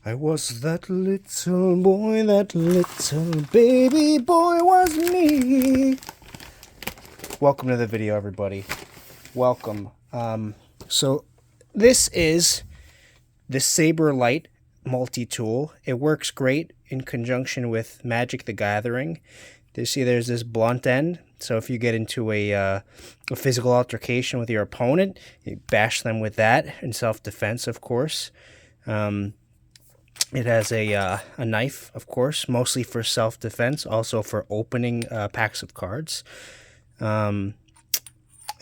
I was that little baby boy was me. Welcome to the video, everybody. Welcome. So this is the Saberlight multi-tool. It works great in conjunction with Magic the Gathering. You see there's this blunt end, so if you get into a physical altercation with your opponent, you bash them with that in self-defense, of course. It has a knife, of course, mostly for self-defense, also for opening packs of cards. And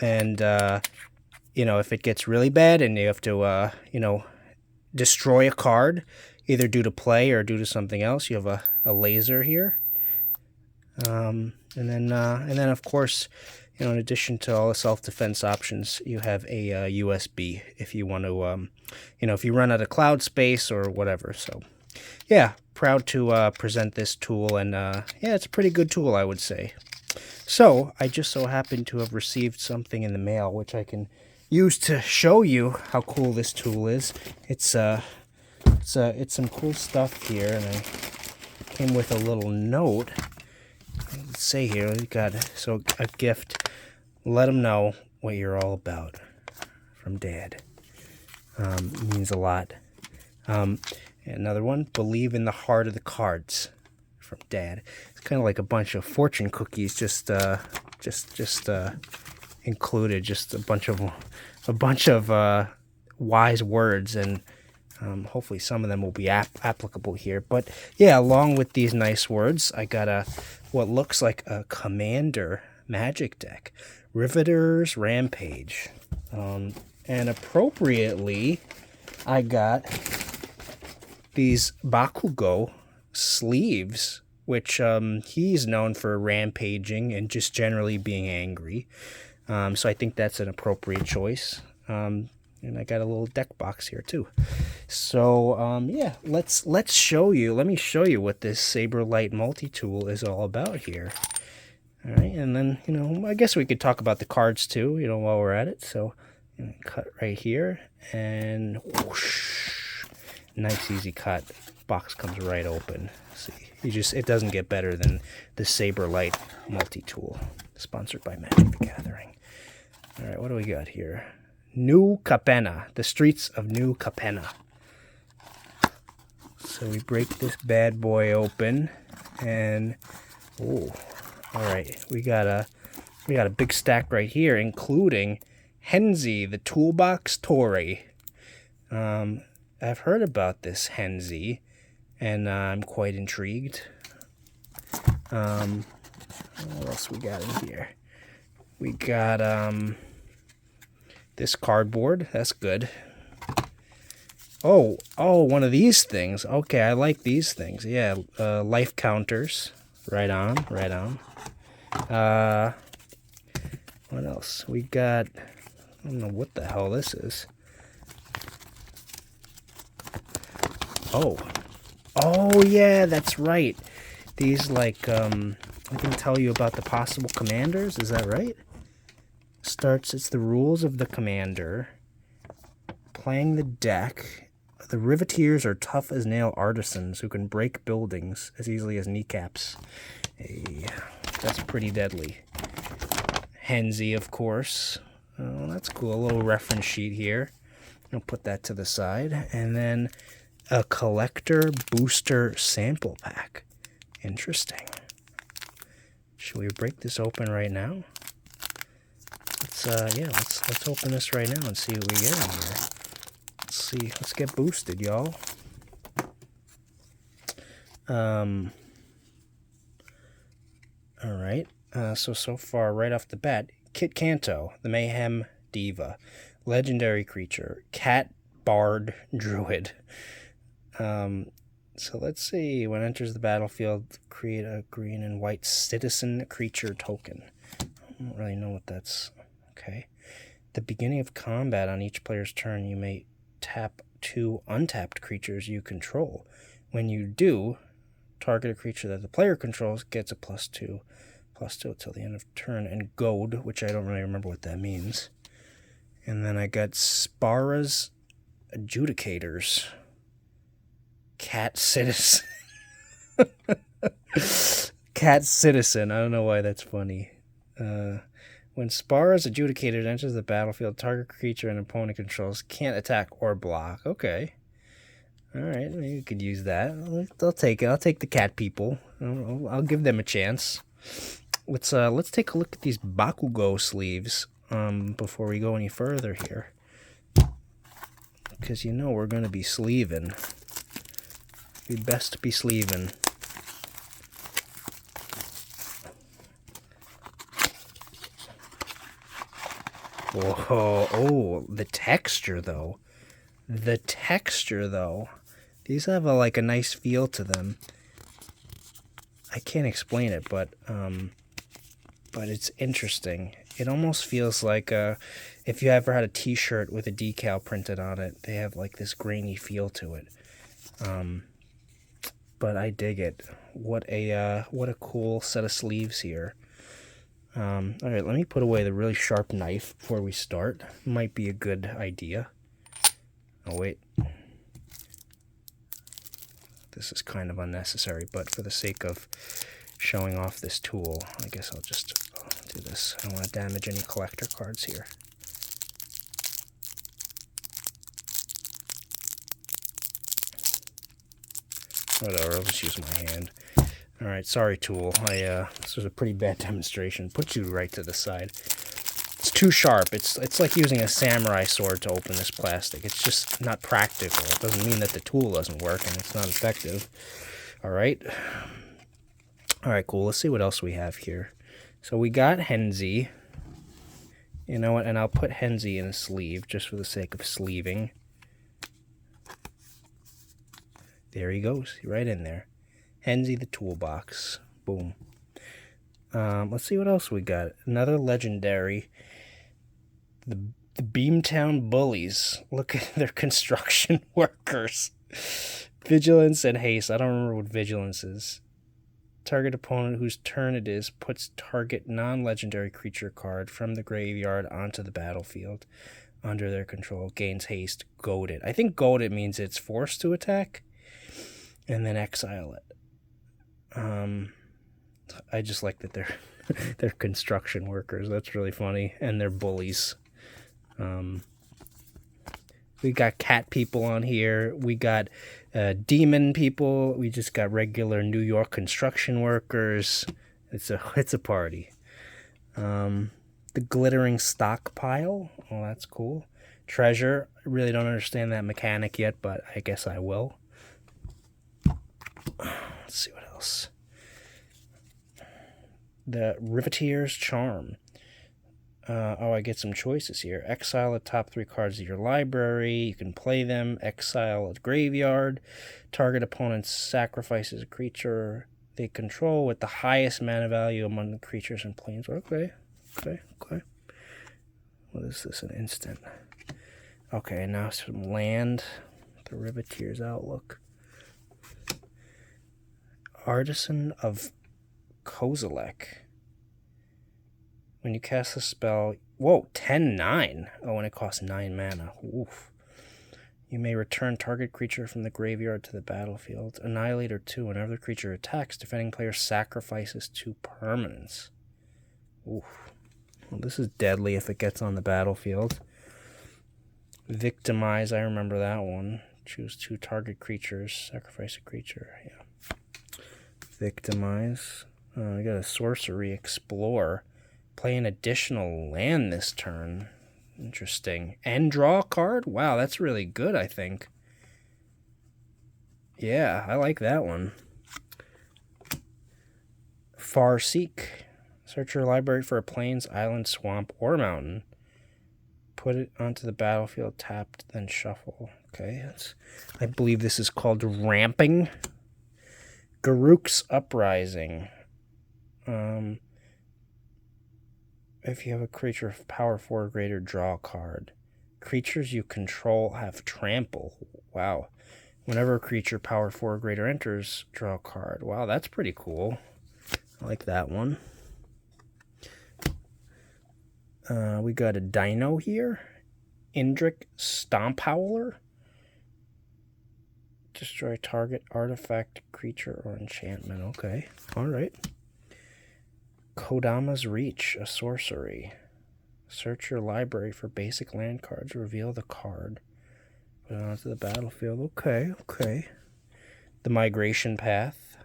if it gets really bad and you have to, destroy a card, either due to play or due to something else, you have a laser here. And then, of course, in addition to all the self-defense options, you have a USB if you want to, if you run out of cloud space or whatever. So, yeah, proud to present this tool, and yeah, it's a pretty good tool, I would say. So, I just so happen to have received something in the mail, which I can use to show you how cool this tool is. It's some cool stuff here, and I came with a little note. Let's say here, we got a gift. Let them know what you're all about from Dad. Means a lot. Another one, believe in the heart of the cards from Dad. It's kind of like a bunch of fortune cookies, just included, just a bunch of wise words, and hopefully some of them will be applicable here. But yeah, along with these nice words, I got what looks like a Commander Magic deck, Riveter's Rampage, and appropriately, I got these Bakugo sleeves, which he's known for rampaging and just generally being angry. So I think that's an appropriate choice. And I got a little deck box here too. So yeah, let's show you. Let me show you what this Saberlight multi-tool is all about here. All right, and then I guess we could talk about the cards too. While we're at it. So cut right here, and whoosh, nice easy cut. Box comes right open. See, it doesn't get better than the Saberlight multi-tool, sponsored by Magic the Gathering. All right, what do we got here? New Capenna, the streets of New Capenna. So we break this bad boy open, and oh, all right, we got a big stack right here, including Henzi, the Toolbox Tori. I've heard about this Henzi, and I'm quite intrigued. What else we got in here? We got this cardboard. That's good. Oh, one of these things. Okay, I like these things. Yeah, life counters. Right on. What else? We got, I don't know what the hell this is. Oh yeah, that's right. These I can tell you about the possible commanders. Is that right? It's the rules of the commander. Playing the deck. The Riveteers are tough as nail artisans who can break buildings as easily as kneecaps. Hey, that's pretty deadly. Henzi, of course. Oh, that's cool. A little reference sheet here. I'll put that to the side. And then a collector booster sample pack. Interesting. Should we break this open right now? Let's open this right now and see what we get in here. Let's get boosted, y'all. All right. So far, right off the bat, Kit Kanto, the Mayhem Diva, legendary creature, cat bard druid. So let's see. When it enters the battlefield, create a green and white citizen creature token. I don't really know what that's. Okay. At the beginning of combat on each player's turn, you may tap 2 untapped creatures you control. When you do, target a creature that the player controls gets a +2 until the end of turn, and goad, which I don't really remember what that means. And then I got Spara's Adjudicators. Cat Citizen. Cat Citizen. I don't know why that's funny. When Spar is adjudicated, enters the battlefield, target creature and opponent controls can't attack or block. Okay. Alright, you could use that. I'll take it. I'll take the cat people. I'll give them a chance. Let's take a look at these Bakugo sleeves before we go any further here. Because you know we're going to be sleeving. It'd be best to be sleeving. Whoa, oh, the texture though. The texture though. These have a nice feel to them. I can't explain it, but it's interesting. It almost feels like if you ever had a t-shirt with a decal printed on it, they have this grainy feel to it. But I dig it. What a cool set of sleeves here. Alright, let me put away the really sharp knife before we start. Might be a good idea. Oh, wait. This is kind of unnecessary, but for the sake of showing off this tool, I guess I'll just do this. I don't want to damage any collector cards here. Whatever, I'll just use my hand. Alright, sorry tool. This was a pretty bad demonstration. Put you right to the side. It's too sharp. It's like using a samurai sword to open this plastic. It's just not practical. It doesn't mean that the tool doesn't work and it's not effective. Alright. Alright, cool. Let's see what else we have here. So we got Henzi. You know what? And I'll put Henzi in a sleeve just for the sake of sleeving. There he goes. Right in there. Henzi the toolbox. Boom. Let's see what else we got. Another legendary. The Beamtown Bullies. Look at their construction workers. Vigilance and haste. I don't remember what vigilance is. Target opponent whose turn it is puts target non-legendary creature card from the graveyard onto the battlefield under their control. Gains haste. Goaded. I think goaded means it's forced to attack. And then exile it. I just like that they're construction workers. That's really funny. And they're bullies. We got cat people on here. We got demon people. We just got regular New York construction workers. It's a party. The glittering stockpile. Oh, that's cool. Treasure. I really don't understand that mechanic yet, but I guess I will. Let's see what else. The Riveteer's Charm. I get some choices here. Exile the top 3 cards of your library. You can play them. Exile a graveyard. Target opponent sacrifices a creature they control with the highest mana value among the creatures and planes. Okay. What is this? An instant. Okay, now some land. The Riveteer's Outlook. Artisan of Kozilek. When you cast a spell... Whoa, 10-9. Oh, and it costs 9 mana. Oof. You may return target creature from the graveyard to the battlefield. Annihilator 2. Whenever the creature attacks, defending player sacrifices 2 permanents. Oof. Well, this is deadly if it gets on the battlefield. Victimize. I remember that one. Choose 2 target creatures. Sacrifice a creature. Yeah. Victimize. I got a sorcery. Explore. Play an additional land this turn. Interesting. And draw a card? Wow, that's really good, I think. Yeah, I like that one. Far Seek. Search your library for a plains, island, swamp, or mountain. Put it onto the battlefield, tapped, then shuffle. Okay, I believe this is called ramping. Garruk's Uprising. If you have a creature of power 4 or greater, draw a card. Creatures you control have trample. Wow. Whenever a creature power 4 or greater enters, draw a card. Wow, that's pretty cool. I like that one. We got a dino here. Indrik Stomphowler. Destroy target artifact, creature, or enchantment. Okay. Alright. Kodama's Reach, a sorcery. Search your library for basic land cards. Reveal the card. Put it onto the battlefield. Okay, okay. The Migration Path.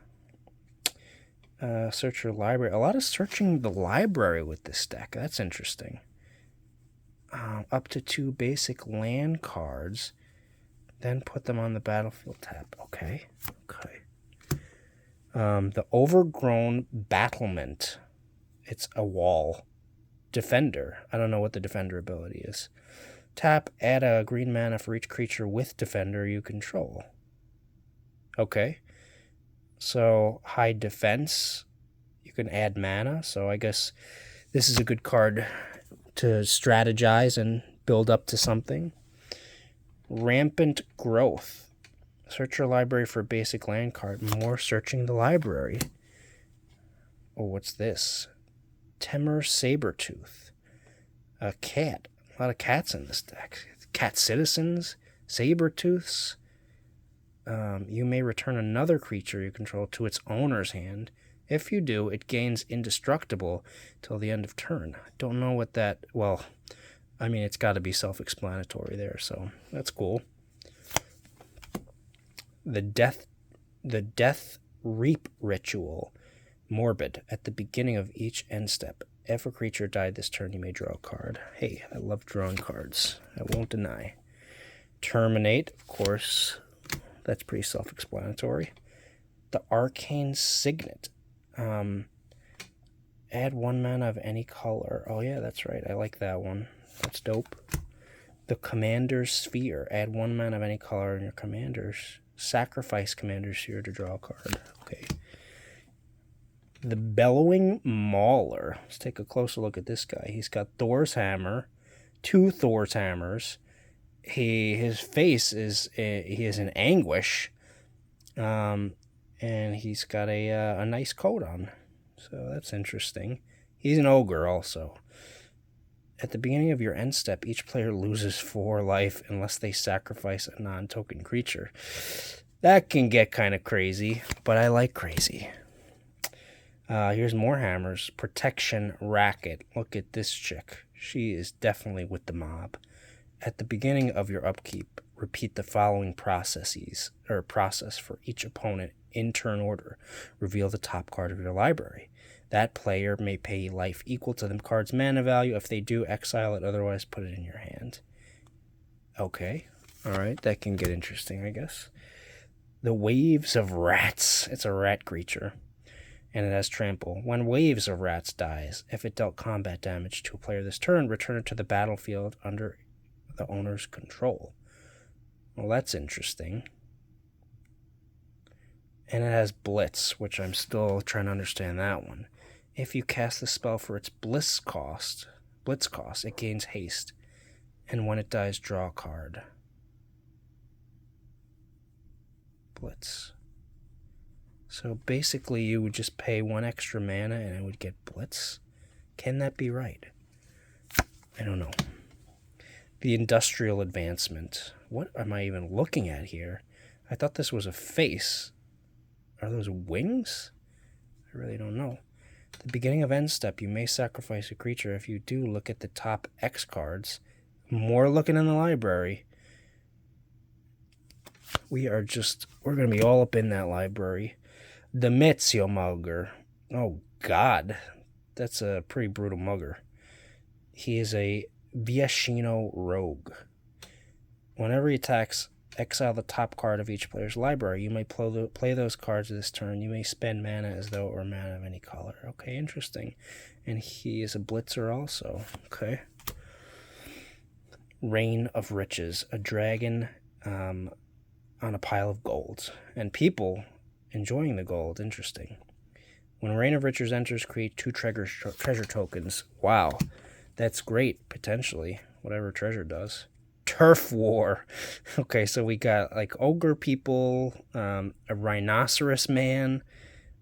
Search your library. A lot of searching the library with this deck. That's interesting. Up to 2 basic land cards. Then put them on the battlefield tab. Okay, okay. The Overgrown Battlement. It's a wall. Defender. I don't know what the Defender ability is. Tap, add a green mana for each creature with Defender you control. Okay. So, high defense. You can add mana. So, I guess this is a good card to strategize and build up to something. Rampant Growth. Search your library for a basic land card. More searching the library. Oh, what's this? Temur Sabertooth. A cat. A lot of cats in this deck. Cat Citizens. Sabertooths. You may return another creature you control to its owner's hand. If you do, it gains indestructible till the end of turn. Don't know what that... Well, I mean, it's got to be self-explanatory there, so that's cool. The Death Reap Ritual. Morbid. At the beginning of each end step, if a creature died this turn, you may draw a card. Hey, I love drawing cards. I won't deny. Terminate, of course. That's pretty self-explanatory. The Arcane Signet. Add 1 mana of any color. Oh, yeah, that's right. I like that one. That's dope. The Commander's Sphere. Add 1 mana of any color in your commanders. Sacrifice Commander's Sphere to draw a card. Okay. The Bellowing Mauler. Let's take a closer look at this guy. He's got Thor's Hammer. 2 Thor's Hammers. His face is... he is in anguish. And he's got a nice coat on. So that's interesting. He's an ogre also. At the beginning of your end step, each player loses 4 life unless they sacrifice a non-token creature. That can get kind of crazy, but I like crazy. Here's more hammers. Protection Racket. Look at this chick. She is definitely with the mob. At the beginning of your upkeep, repeat the following process for each opponent in turn order. Reveal the top card of your library. That player may pay life equal to the card's mana value. If they do, exile it, otherwise put it in your hand. Okay. Alright, that can get interesting, I guess. The Waves of Rats. It's a rat creature. And it has trample. When Waves of Rats dies, if it dealt combat damage to a player this turn, return it to the battlefield under the owner's control. Well, that's interesting. And it has Blitz, which I'm still trying to understand that one. If you cast the spell for its Blitz cost, it gains haste. And when it dies, draw a card. Blitz. So basically you would just pay 1 extra mana and it would get Blitz. Can that be right? I don't know. The Industrial Advancement. What am I even looking at here? I thought this was a face. Are those wings? I really don't know. At the beginning of end step, you may sacrifice a creature. If you do, look at the top X cards. More looking in the library. We're going to be all up in that library. The Mezio Mugger. Oh, God. That's a pretty brutal mugger. He is a Viashino Rogue. Whenever he attacks, exile the top card of each player's library. You may play those cards this turn. You may spend mana as though it were mana of any color. Okay, interesting. And he is a blitzer also. Okay. Reign of Riches. A dragon on a pile of gold. And people enjoying the gold. Interesting. When Reign of Riches enters, create 2 treasure tokens. Wow. That's great, potentially. Whatever treasure does. Turf War. Okay, so we got like ogre people, a rhinoceros man.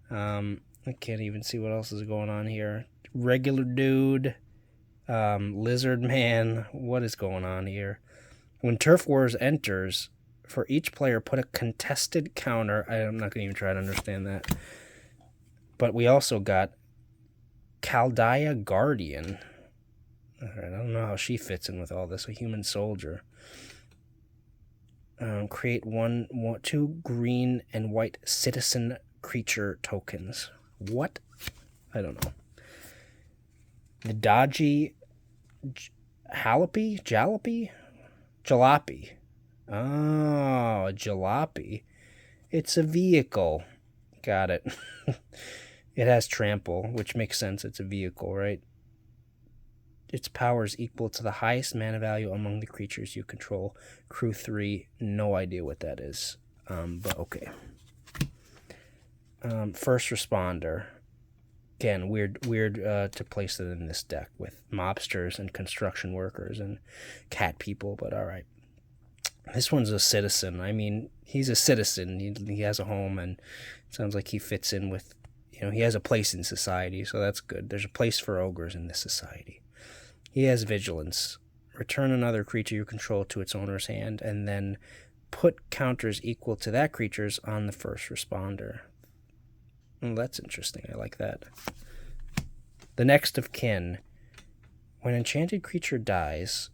I can't even see what else is going on here. Regular dude, lizard man. What is going on here? When Turf Wars enters, For each player, put a contested counter. I'm not going to even try to understand that. But we also got Chaldea Guardian. All right, I don't know how she fits in with all this. A human soldier. Create two green and white citizen creature tokens. What? I don't know. The Dodgy Jalopy? Jalopy. Oh, a jalopy. It's a vehicle. Got it. It has trample, which makes sense. It's a vehicle, right? Its power is equal to the highest mana value among the creatures you control. Crew 3, no idea what that is. But okay. First responder. Again, weird to place it in this deck with mobsters and construction workers and cat people, but all right. This one's a citizen. I mean, he's a citizen. He has a home, and it sounds like he fits in with, he has a place in society, so that's good. There's a place for ogres in this society. He has vigilance. Return another creature you control to its owner's hand, and then put counters equal to that creature's on the first responder. Well, that's interesting. I like that. The next of kin. When an enchanted creature dies,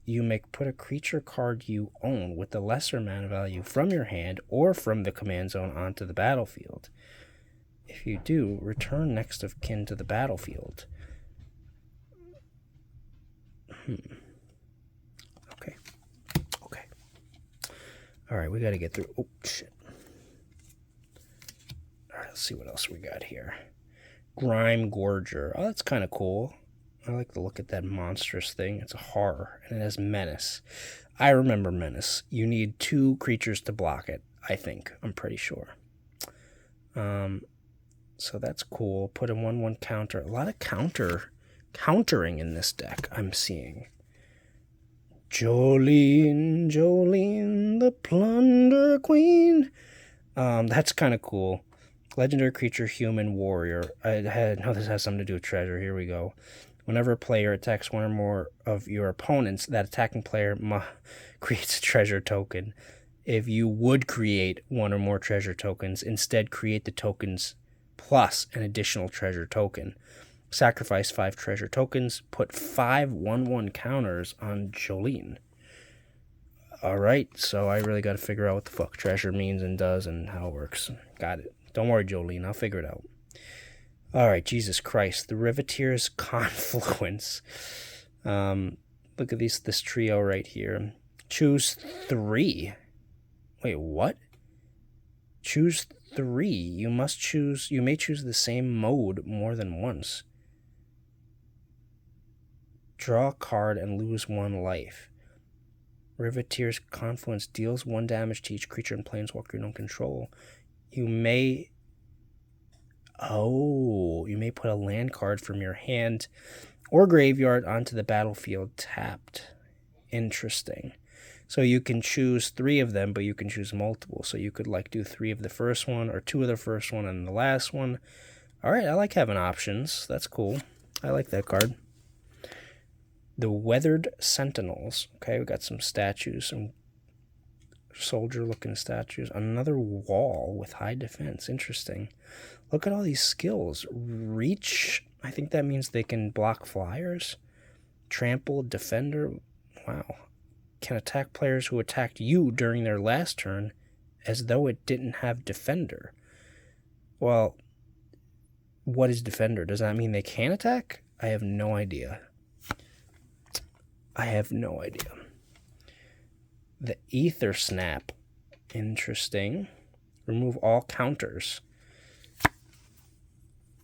you may put a creature card you own with the lesser mana value from your hand or from the command zone onto the battlefield. If you do, return next of kin to the battlefield. Okay. All right, we got to get through. Oh, shit. All right, let's see what else we got here. Grime Gorger. Oh, that's kind of cool. I like the look at that monstrous thing. It's a horror, and it has Menace. I remember Menace. You need 2 creatures to block it, I think. I'm pretty sure. So that's cool. Put a 1/1 counter. A lot of countering in this deck, I'm seeing. Jolene, the Plunder Queen. That's kind of cool. Legendary creature, human warrior. I know this has something to do with treasure. Here we go. Whenever a player attacks one or more of your opponents, that attacking player creates a treasure token. If you would create one or more treasure tokens, instead create the tokens plus an additional treasure token. Sacrifice 5 treasure tokens. Put 5 1/1 counters on Jolene. All right, so I really got to figure out what the fuck treasure means and does and how it works. Got it. Don't worry, Jolene. I'll figure it out. All right, Jesus Christ. The Riveteer's Confluence. Look at this trio right here. Choose 3. Wait, what? Choose 3. You may choose the same mode more than once. Draw a card and lose 1 life. Riveteer's Confluence deals 1 damage to each creature and planeswalker you don't control. You may put a land card from your hand or graveyard onto the battlefield tapped. Interesting. So you can choose 3 of them, but you can choose multiple. So you could do 3 of the first one or 2 of the first one and the last one. All right, I like having options. That's cool. I like that card. The Weathered Sentinels. Okay, we got some statues, some soldier-looking statues. Another wall with high defense. Interesting. Look at all these skills. Reach. I think that means they can block flyers. Trample. Defender. Wow. Can attack players who attacked you during their last turn as though it didn't have Defender. Well, what is Defender? Does that mean they can attack? I have no idea. The Ether Snap. Interesting. Remove all counters.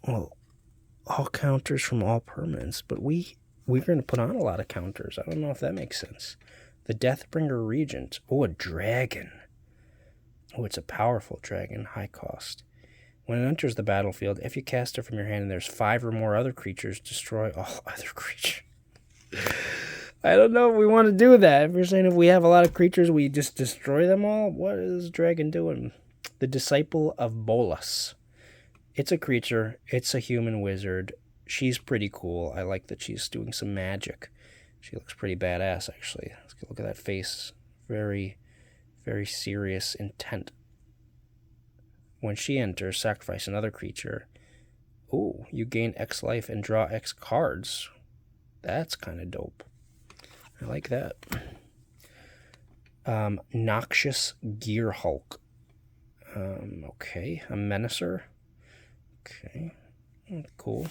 Well, all counters from all permanents, but we're going to put on a lot of counters. I don't know if that makes sense. The Deathbringer Regent. Oh, a dragon. Oh, it's a powerful dragon. High cost. When it enters the battlefield, if you cast it from your hand and there's 5 or more other creatures, destroy all other creatures. I don't know if we want to do that. If you're saying if we have a lot of creatures, we just destroy them all? What is this dragon doing? The Disciple of Bolas. It's a creature. It's a human wizard. She's pretty cool. I like that she's doing some magic. She looks pretty badass, actually. Let's look at that face. Very, Very serious intent. When she enters, sacrifice another creature. Ooh, you gain X life and draw X cards. That's kind of dope. I like that. Noxious Gear Hulk. Okay, a Menacer. Okay, cool.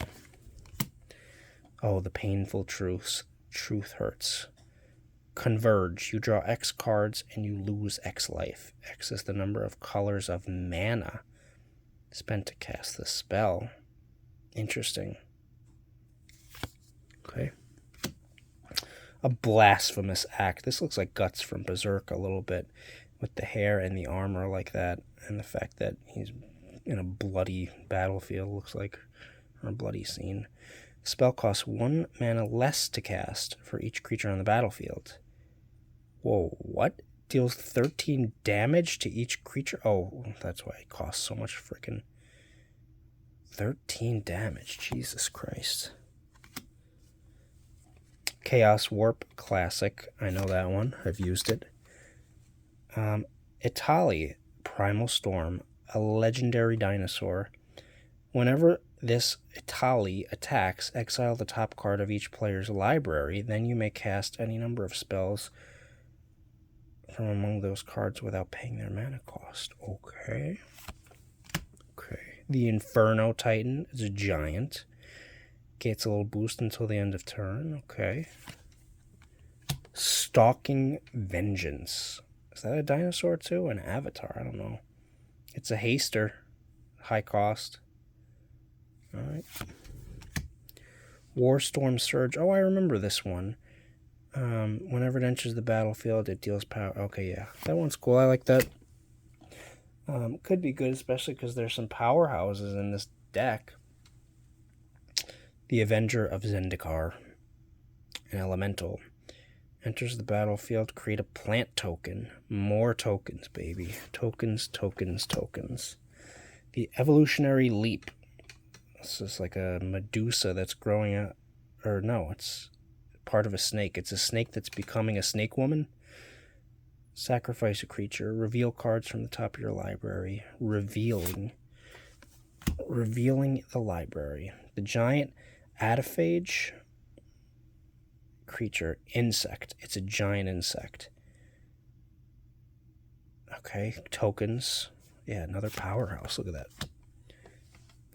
Oh, the painful truth. Truth hurts. Converge. You draw X cards and you lose X life. X is the number of colors of mana spent to cast the spell. Interesting. Okay. A blasphemous act. This looks like Guts from Berserk a little bit, with the hair and the armor like that, and the fact that he's in a bloody battlefield, looks like, or a bloody scene. Spell costs 1 mana less to cast for each creature on the battlefield. Whoa, what? Deals 13 damage to each creature? Oh, that's why it costs so much freaking 13 damage. Jesus Christ. Chaos Warp Classic. I know that one. I've used it. Itali, Primal Storm, a legendary dinosaur. Whenever this Itali attacks, exile the top card of each player's library. Then you may cast any number of spells from among those cards without paying their mana cost. Okay. Okay. The Inferno Titan is a giant. Gets a little boost until the end of turn. Okay. Stalking Vengeance. Is that a dinosaur too? An avatar? I don't know. It's a haster. High cost. Alright. Warstorm Surge. Oh, I remember this one. Whenever it enters the battlefield, it deals power. Okay, yeah. That one's cool. I like that. Could be good, especially because there's some powerhouses in this deck. The Avenger of Zendikar. An elemental. Enters the battlefield, create a plant token. More tokens, baby. Tokens, tokens, tokens. The Evolutionary Leap. This is like a Medusa that's growing out. Or no, it's part of a snake. It's a snake that's becoming a snake woman. Sacrifice a creature. Reveal cards from the top of your library. Revealing the library. The giant Adaphage creature. Insect. It's a giant insect. Okay. Tokens. Yeah, another powerhouse. Look at that.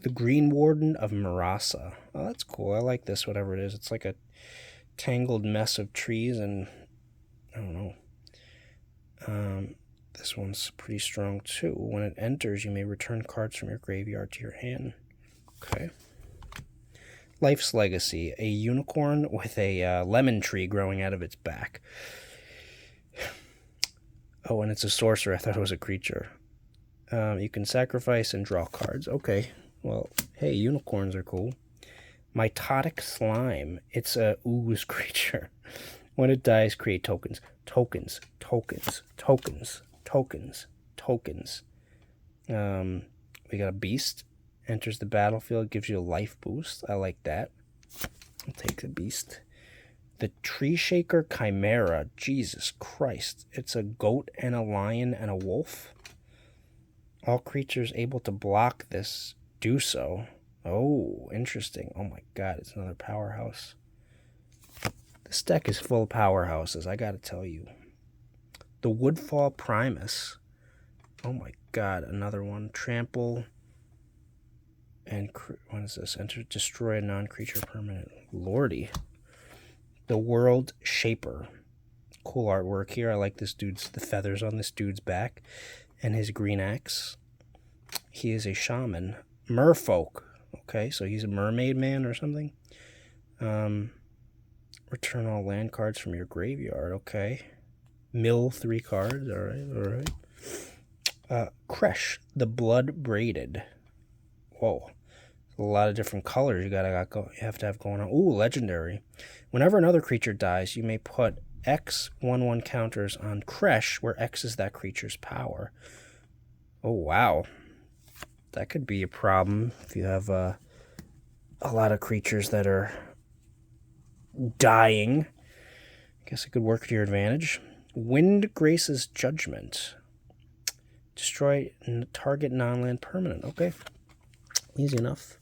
The Green Warden of Marasa. Oh, that's cool. I like this, whatever it is. It's like a tangled mess of trees and I don't know. This one's pretty strong too. When it enters, you may return cards from your graveyard to your hand. Okay. Life's Legacy. A unicorn with a lemon tree growing out of its back. Oh, and it's a sorcerer. I thought it was a creature. You can sacrifice and draw cards. Okay. Well, hey, unicorns are cool. Mitotic Slime. It's a ooze creature. When it dies, create tokens. Tokens. Tokens. Tokens. Tokens. Tokens. We got a beast. Enters the battlefield, gives you a life boost. I like that. I'll take the beast. The Tree Shaker Chimera. Jesus Christ. It's a goat and a lion and a wolf. All creatures able to block this do so. Oh, interesting. Oh my god, it's another powerhouse. This deck is full of powerhouses, I gotta tell you. The Woodfall Primus. Oh my god, another one. Trample. And what is this? Enter, destroy a non-creature permanent. Lordy. The World Shaper. Cool artwork here. I like this dude's, the feathers on this dude's back. And his green axe. He is a shaman. Merfolk. Okay, so he's a mermaid man or something. Return all land cards from your graveyard. Okay. Mill 3 cards. Alright. Kresh, the Blood Braided. Whoa. A lot of different colors you have to have going on. Ooh, legendary. Whenever another creature dies, you may put X 1/1 counters on Kresh, where X is that creature's power. Oh, wow. That could be a problem if you have a lot of creatures that are dying. I guess it could work to your advantage. Wind Grace's Judgment. Destroy target non-land permanent. Okay. Easy enough.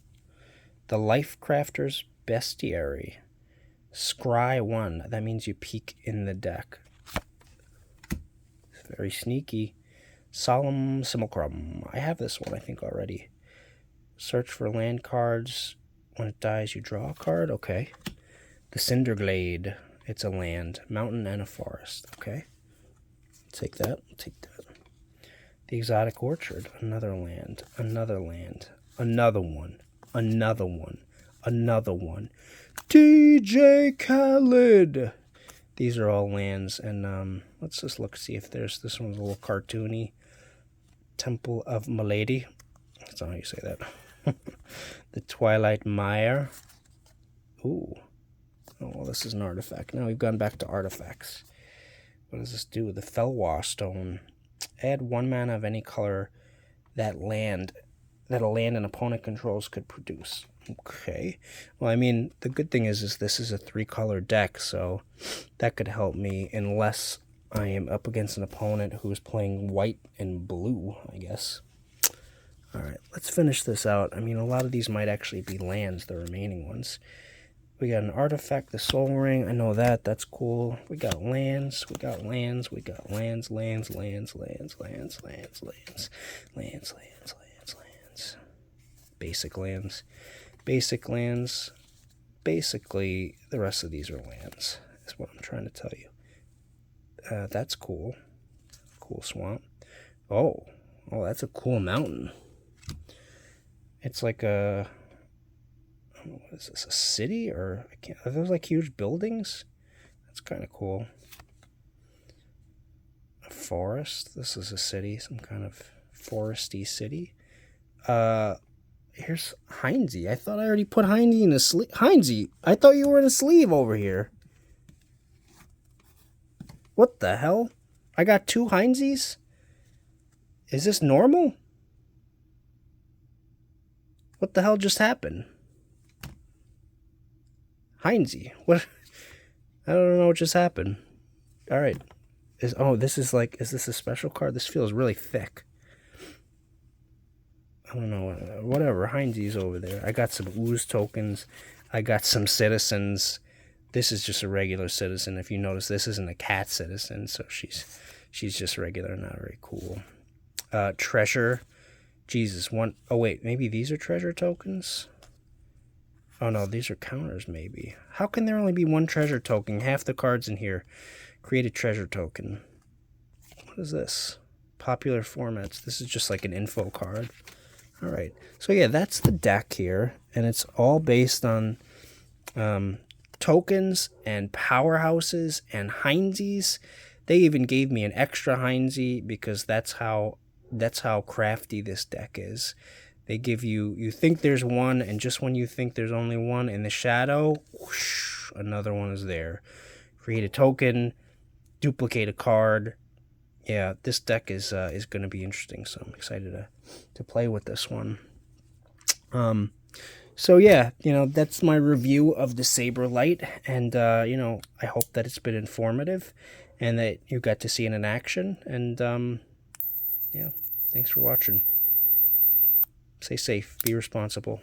The Lifecrafter's Bestiary. Scry 1. That means you peek in the deck. Very sneaky. Solemn Simulacrum. I have this one, I think, already. Search for land cards. When it dies, you draw a card. Okay. The Cinderglade. It's a land. Mountain and a forest. Okay. Take that. Take that. The Exotic Orchard. Another land. Another land. Another one. Another one. Another one. TJ Khaled. These are all lands. And let's just look, see if there's, this one's a little cartoony. Temple of Milady. That's not how you say that. The Twilight Mire. Ooh. Oh, well, this is an artifact. Now we've gone back to artifacts. What does this do? The Felwa Stone. Add 1 mana of any color that a land an opponent controls could produce. Okay. Well, I mean, the good thing is this is a 3-color deck, so that could help me unless I am up against an opponent who's playing white and blue, I guess. All right, let's finish this out. I mean, a lot of these might actually be lands, the remaining ones. We got an artifact, the Soul Ring. I know that. That's cool. We got lands. We got lands. We got lands, lands, lands, lands, lands, lands, lands, lands, lands, lands, lands. Basic lands. Basic lands. Basically, the rest of these are lands, is what I'm trying to tell you. That's cool. Cool swamp. Oh, that's a cool mountain. It's like a... What is this, a city? Or are those like huge buildings? That's kind of cool. A forest. This is a city, some kind of foresty city. Here's Heinzie. I thought I already put Heinzie in a sleeve. Heinzie, I thought you were in a sleeve over here. What the hell? I got 2 Heinzies? Is this normal? What the hell just happened? Heinzie. What? I don't know what just happened. Alright. This is like, is this a special card? This feels really thick. I don't know. Whatever. Heinzie's over there. I got some ooze tokens. I got some citizens. This is just a regular citizen. If you notice, this isn't a cat citizen, so she's just regular, not very cool. Treasure. Jesus, one... Oh, wait. Maybe these are treasure tokens? Oh, no. These are counters, maybe. How can there only be 1 treasure token? Half the cards in here. Create a treasure token. What is this? Popular formats. This is just like an info card. All right. So, yeah, that's the deck here. And it's all based on tokens and powerhouses and Heinzies. They even gave me an extra Heinzie because that's how crafty this deck is. They give you think there's one, and just when you think there's only one in the shadow, whoosh, another one is there. Create a token, duplicate a card. Yeah, this deck is going to be interesting, so I'm excited to play with this one. So yeah, that's my review of the Saberlight, and I hope that it's been informative and that you got to see it in action, and yeah, thanks for watching. Stay safe, be responsible.